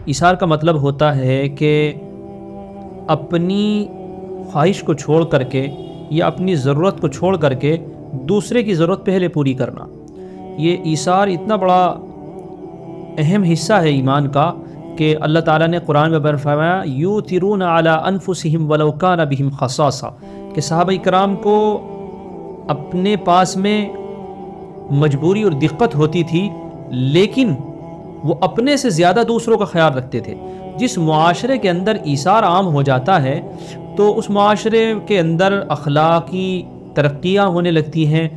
ایثار کا مطلب ہوتا ہے کہ اپنی خواہش کو چھوڑ کر کے یا اپنی ضرورت کو چھوڑ کر کے دوسرے کی ضرورت پہلے پوری کرنا۔ یہ ایثار اتنا بڑا اہم حصہ ہے ایمان کا کہ اللہ تعالیٰ نے قرآن میں بیان فرمایا یؤثرون علی انفسہم ولو کان بہم خصاصہ، کہ صحابہ کرام کو اپنے پاس میں مجبوری اور دقت ہوتی تھی لیکن وہ اپنے سے زیادہ دوسروں کا خیال رکھتے تھے۔ جس معاشرے کے اندر ایثار عام ہو جاتا ہے تو اس معاشرے کے اندر اخلاقی ترقیاں ہونے لگتی ہیں،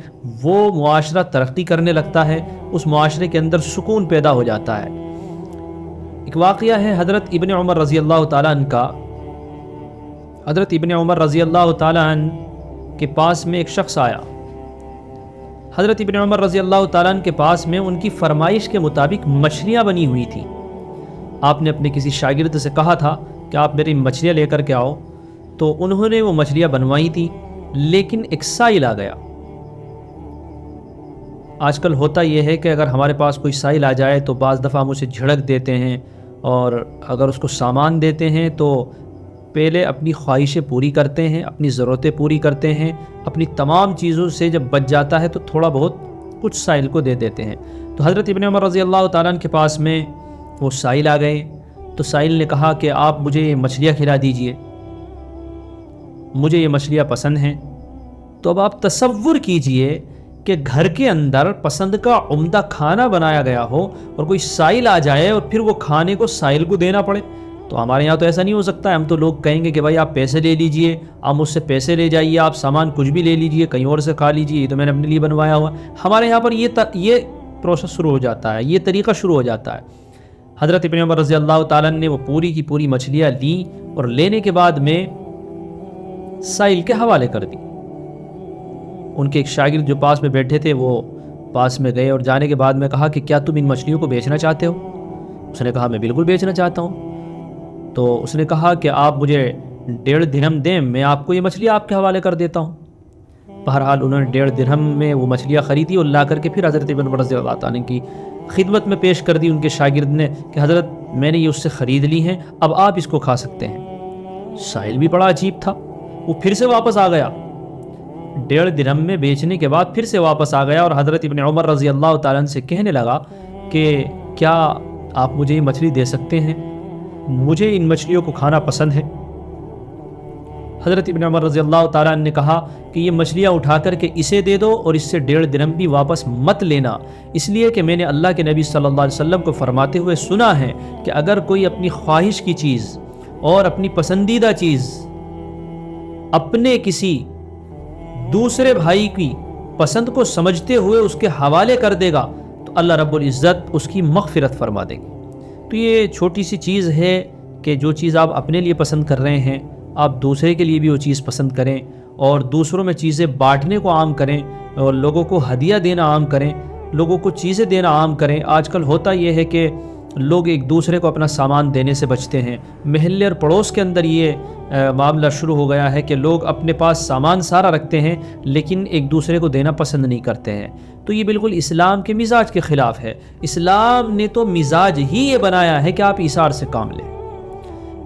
وہ معاشرہ ترقی کرنے لگتا ہے، اس معاشرے کے اندر سکون پیدا ہو جاتا ہے۔ ایک واقعہ ہے حضرت ابن عمر رضی اللہ تعالیٰ عنہ کا۔ حضرت ابن عمر رضی اللہ تعالیٰ عنہ کے پاس میں ایک شخص آیا۔ حضرت ابن عمر رضی اللہ تعالیٰ عنہ کے پاس میں ان کی فرمائش کے مطابق مچھلیاں بنی ہوئی تھیں۔ آپ نے اپنے کسی شاگرد سے کہا تھا کہ آپ میری مچھلیاں لے کر کے آؤ، تو انہوں نے وہ مچھلیاں بنوائی تھیں، لیکن ایک سائل آ گیا۔ آج کل ہوتا یہ ہے کہ اگر ہمارے پاس کوئی سائل آ جائے تو بعض دفعہ ہم اسے جھڑک دیتے ہیں، اور اگر اس کو سامان دیتے ہیں تو پہلے اپنی خواہشیں پوری کرتے ہیں، اپنی ضرورتیں پوری کرتے ہیں، اپنی تمام چیزوں سے جب بچ جاتا ہے تو تھوڑا بہت کچھ سائل کو دے دیتے ہیں۔ تو حضرت ابن عمر رضی اللہ تعالیٰ عنہ کے پاس میں وہ سائل آ گئے، تو سائل نے کہا کہ آپ مجھے یہ مچھلیاں کھلا دیجئے، مجھے یہ مچھلیاں پسند ہیں۔ تو اب آپ تصور کیجئے کہ گھر کے اندر پسند کا عمدہ کھانا بنایا گیا ہو اور کوئی سائل آ جائے اور پھر وہ کھانے کو سائل کو دینا پڑے۔ تو ہمارے یہاں تو ایسا نہیں ہو سکتا ہے، ہم تو لوگ کہیں گے کہ بھائی آپ پیسے لے لیجئے، آپ مجھ سے پیسے لے جائیے، آپ سامان کچھ بھی لے لیجئے، کہیں اور سے کھا لیجئے، یہ تو میں نے اپنے لیے بنوایا ہوا۔ ہمارے یہاں پر یہ پروسیس شروع ہو جاتا ہے، یہ طریقہ شروع ہو جاتا ہے۔ حضرت ابن عمر رضی اللہ تعالیٰ نے وہ پوری کی پوری مچھلیاں لیں اور لینے کے بعد میں سائل کے حوالے کر دی۔ ان کے ایک شاگرد جو پاس میں بیٹھے تھے وہ پاس میں گئے اور جانے کے بعد میں کہا کہ کیا تم ان مچھلیوں کو بیچنا چاہتے ہو؟ اس نے کہا میں بالکل بیچنا چاہتا ہوں۔ تو اس نے کہا کہ آپ مجھے 1.5 درہم دیں، میں آپ کو یہ مچھلی آپ کے حوالے کر دیتا ہوں۔ بہرحال انہوں نے 1.5 درہم میں وہ مچھلیاں خریدی اور لا کر کے پھر حضرت ابن عمر رضی اللہ عنہ کی خدمت میں پیش کر دی ان کے شاگرد نے کہ حضرت میں نے یہ اس سے خرید لی ہیں، اب آپ اس کو کھا سکتے ہیں۔ سائل بھی بڑا عجیب تھا، وہ پھر سے واپس آ گیا، 1.5 درہم میں بیچنے کے بعد پھر سے واپس آ گیا اور حضرت ابن عمر رضی اللہ تعالیٰ عنہ سے کہنے لگا کہ کیا آپ مجھے یہ مچھلی دے سکتے ہیں؟ مجھے ان مچھلیوں کو کھانا پسند ہے۔ حضرت ابن عمر رضی اللہ تعالیٰ عنہ نے کہا کہ یہ مچھلیاں اٹھا کر کے اسے دے دو اور اس سے 1.5 درہم بھی واپس مت لینا، اس لیے کہ میں نے اللہ کے نبی صلی اللہ علیہ وسلم کو فرماتے ہوئے سنا ہے کہ اگر کوئی اپنی خواہش کی چیز اور اپنی پسندیدہ چیز اپنے کسی دوسرے بھائی کی پسند کو سمجھتے ہوئے اس کے حوالے کر دے گا تو اللہ رب العزت اس کی مغفرت فرما دے گی۔ تو یہ چھوٹی سی چیز ہے کہ جو چیز آپ اپنے لیے پسند کر رہے ہیں آپ دوسرے کے لیے بھی وہ چیز پسند کریں، اور دوسروں میں چیزیں بانٹنے کو عام کریں، اور لوگوں کو ہدیہ دینا عام کریں، لوگوں کو چیزیں دینا عام کریں۔ آج کل ہوتا یہ ہے کہ لوگ ایک دوسرے کو اپنا سامان دینے سے بچتے ہیں۔ محلے اور پڑوس کے اندر یہ معاملہ شروع ہو گیا ہے کہ لوگ اپنے پاس سامان سارا رکھتے ہیں لیکن ایک دوسرے کو دینا پسند نہیں کرتے ہیں۔ تو یہ بالکل اسلام کے مزاج کے خلاف ہے۔ اسلام نے تو مزاج ہی یہ بنایا ہے کہ آپ ایثار سے کام لیں۔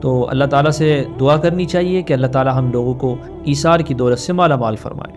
تو اللہ تعالیٰ سے دعا کرنی چاہیے کہ اللہ تعالیٰ ہم لوگوں کو ایثار کی دولت سے مالا مال فرمائے۔